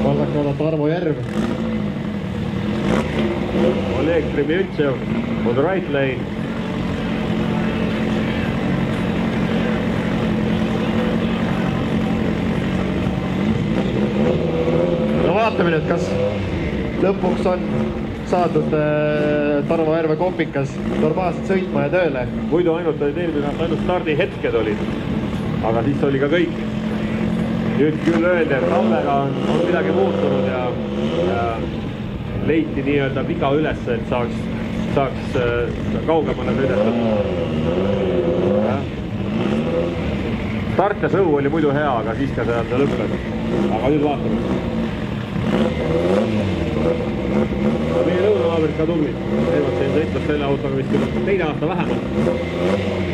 Vasakule Tarmo Järv. Oleg Tremjutšev on the right lane. No vaatame nüüd, kas lõpuks on saadud Tarmo Järve kompikas normaalselt sõitma ja tööle. Muidu ainult stardihetked olid, aga siis oli ka kõik. Nüüd küll öeldi, et talvega on midagi muutunud ja leiti nii-öelda viga üles, et saaks kaugemale sõidetud. Start ja sõu oli muidu hea, aga siis ka see lõppes. Aga nüüd vaatame. Meie lõunavaabrid ka tublid. Teevad siin sõitnud selle autoga vist teine aasta vähemalt.